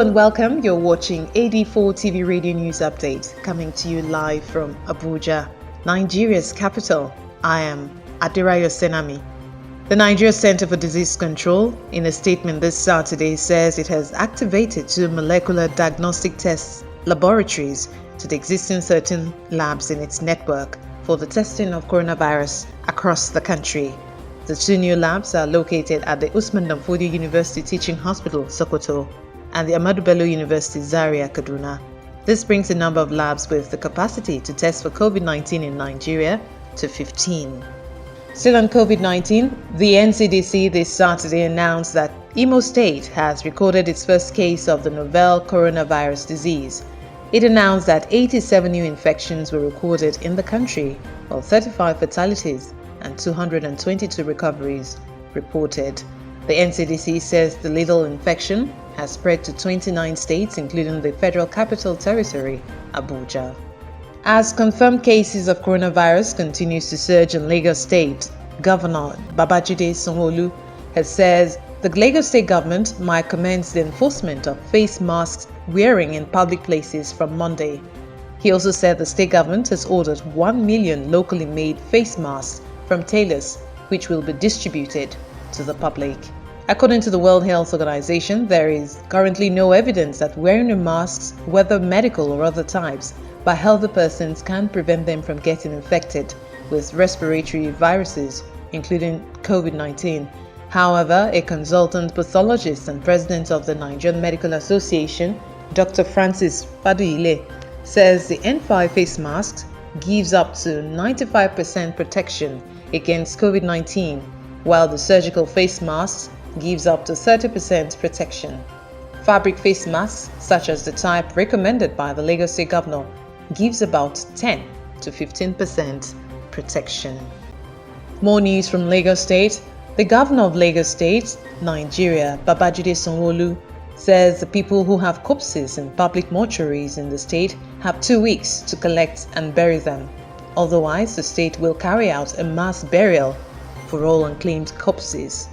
and welcome. You're watching AD4 TV Radio News Update, coming to you live from Abuja, Nigeria's capital. I am Adirayo Senami. The Nigeria Center for Disease Control, in a statement this Saturday, says it has activated 2 molecular diagnostic test laboratories to the existing 13 labs in its network for the testing of coronavirus across the country. The 2 new labs are located at the Usman Danfodio University Teaching Hospital, Sokoto, and the Ahmadu Bello University, Zaria, Kaduna. This brings the number of labs with the capacity to test for COVID-19 in Nigeria to 15. Still on COVID-19, the NCDC this Saturday announced that Imo State has recorded its first case of the novel coronavirus disease. It announced that 87 new infections were recorded in the country, while 35 fatalities and 222 recoveries reported. The NCDC says the lethal infection has spread to 29 states, including the Federal Capital Territory, Abuja. As confirmed cases of coronavirus continues to surge in Lagos State, Governor Babajide Sanwo-Olu has said the Lagos State government might commence the enforcement of face masks wearing in public places from Monday. He also said the state government has ordered 1 million locally made face masks from tailors, which will be distributed to the public. According to the World Health Organization, there is currently no evidence that wearing a mask, whether medical or other types, by healthy persons can prevent them from getting infected with respiratory viruses, including COVID-19. However, a consultant pathologist and president of the Nigerian Medical Association, Dr. Francis Faduile, says the N5 face mask gives up to 95% protection against COVID-19, while the surgical face masks gives up to 30% protection. Fabric face masks, such as the type recommended by the Lagos State Governor, gives about 10 to 15% protection. More news from Lagos State. The Governor of Lagos State, Nigeria, Babajide Sanwo-Olu, says the people who have corpses in public mortuaries in the state have 2 weeks to collect and bury them. Otherwise, the state will carry out a mass burial for all unclaimed corpses.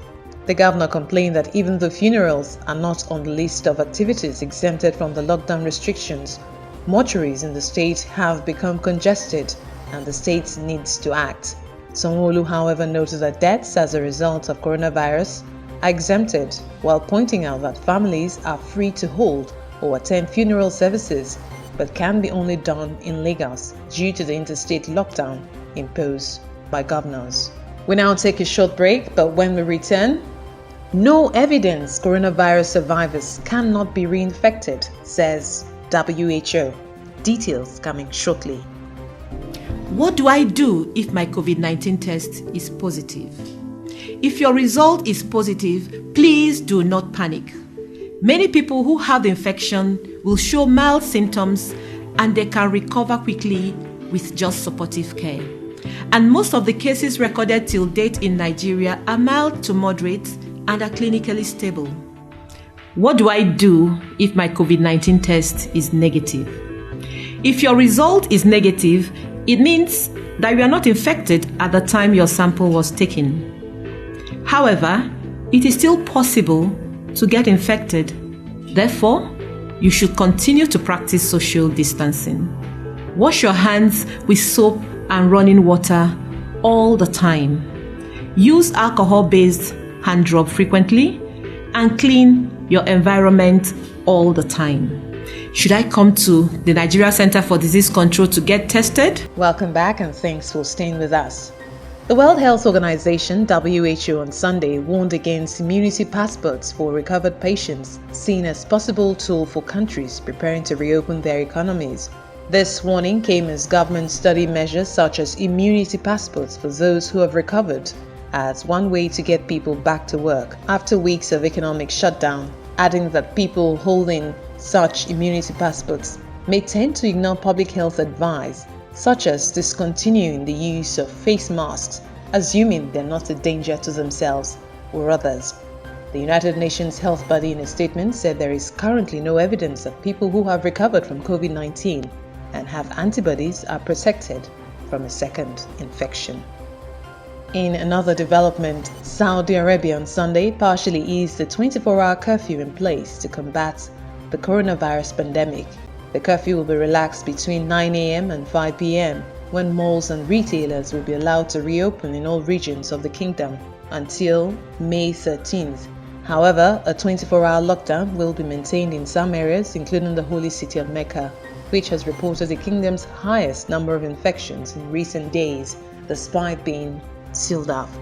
The governor complained that even though funerals are not on the list of activities exempted from the lockdown restrictions, mortuaries in the state have become congested and the state needs to act. Sanwo-Olu, however, noted that deaths as a result of coronavirus are exempted, while pointing out that families are free to hold or attend funeral services, but can be only done in Lagos due to the interstate lockdown imposed by governors. We now take a short break, but when we return, no evidence coronavirus survivors cannot be reinfected, says WHO. Details coming shortly. What do I do if my COVID-19 test is positive? If your result is positive, please do not panic. Many people who have the infection will show mild symptoms and they can recover quickly with just supportive care. And most of the cases recorded till date in Nigeria are mild to moderate and are clinically stable. What do I do if my COVID-19 test is negative? If your result is negative, it means that you are not infected at the time your sample was taken. However, it is still possible to get infected. Therefore, you should continue to practice social distancing. Wash your hands with soap and running water all the time. Use alcohol-based hand rub frequently and clean your environment all the time. Should I come to the Nigeria Center for Disease Control to get tested? Welcome back and thanks for staying with us. The World Health Organization, WHO, on Sunday warned against immunity passports for recovered patients, seen as possible tool for countries preparing to reopen their economies. This warning came as governments study measures such as immunity passports for those who have recovered as one way to get people back to work after weeks of economic shutdown, adding that people holding such immunity passports may tend to ignore public health advice, such as discontinuing the use of face masks, assuming they're not a danger to themselves or others. The United Nations Health Body, in a statement, said there is currently no evidence that people who have recovered from COVID-19 and have antibodies are protected from a second infection. In another development, Saudi Arabia on Sunday partially eased the 24-hour curfew in place to combat the coronavirus pandemic. The curfew will be relaxed between 9 a.m. and 5 p.m. when malls and retailers will be allowed to reopen in all regions of the kingdom until May 13th. However, a 24-hour lockdown will be maintained in some areas, including the holy city of Mecca, which has reported the kingdom's highest number of infections in recent days, despite being sealed off.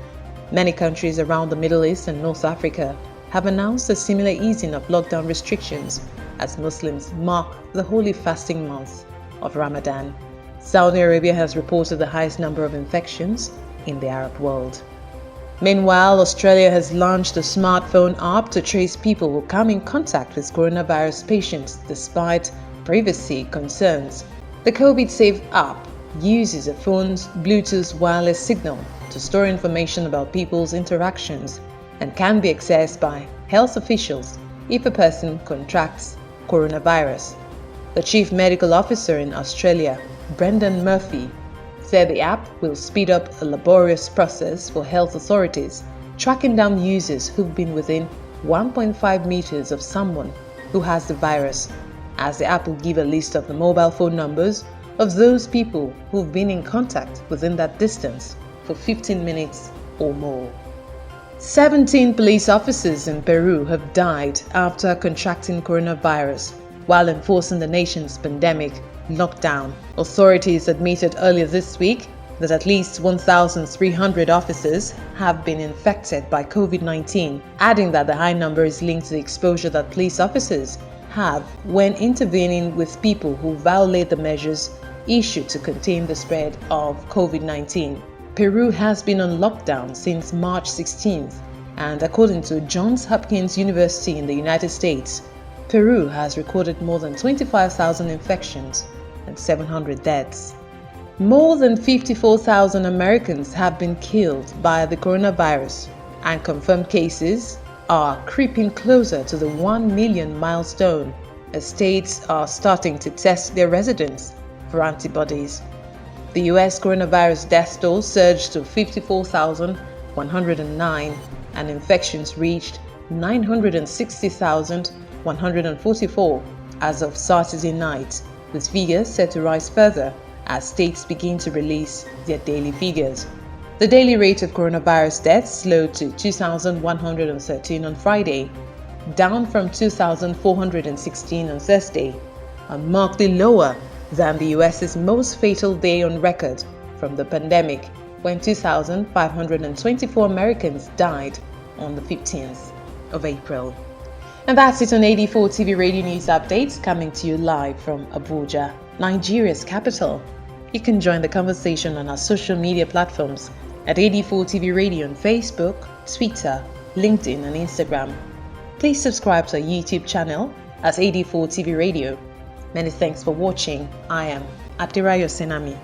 Many countries around the Middle East and North Africa have announced a similar easing of lockdown restrictions as Muslims mark the holy fasting month of Ramadan. Saudi Arabia has reported the highest number of infections in the Arab world. Meanwhile, Australia has launched a smartphone app to trace people who come in contact with coronavirus patients despite privacy concerns. The COVID-Safe app uses a phone's Bluetooth wireless signal to store information about people's interactions and can be accessed by health officials if a person contracts coronavirus. The Chief Medical Officer in Australia, Brendan Murphy, said the app will speed up a laborious process for health authorities tracking down users who've been within 1.5 meters of someone who has the virus, as the app will give a list of the mobile phone numbers of those people who've been in contact within that distance for 15 minutes or more. 17 police officers in Peru have died after contracting coronavirus while enforcing the nation's pandemic lockdown. Authorities admitted earlier this week that at least 1,300 officers have been infected by COVID-19, adding that the high number is linked to the exposure that police officers have when intervening with people who violate the measures issued to contain the spread of COVID-19. Peru has been on lockdown since March 16th, and according to Johns Hopkins University in the United States, Peru has recorded more than 25,000 infections and 700 deaths. More than 54,000 Americans have been killed by the coronavirus, and confirmed cases are creeping closer to the 1 million milestone as states are starting to test their residents for antibodies. The US coronavirus death toll surged to 54,109 and infections reached 960,144 as of Saturday night, with figures set to rise further as states begin to release their daily figures. The daily rate of coronavirus deaths slowed to 2,113 on Friday, down from 2,416 on Thursday, and markedly lower than the US's most fatal day on record from the pandemic, when 2,524 Americans died on the 15th of April. And that's it on AD4 TV Radio News Updates, coming to you live from Abuja, Nigeria's capital. You can join the conversation on our social media platforms at AD4 TV Radio on Facebook, Twitter, LinkedIn and Instagram. Please subscribe to our YouTube channel as AD4 TV Radio. Many thanks for watching. I am Adirayo Senami.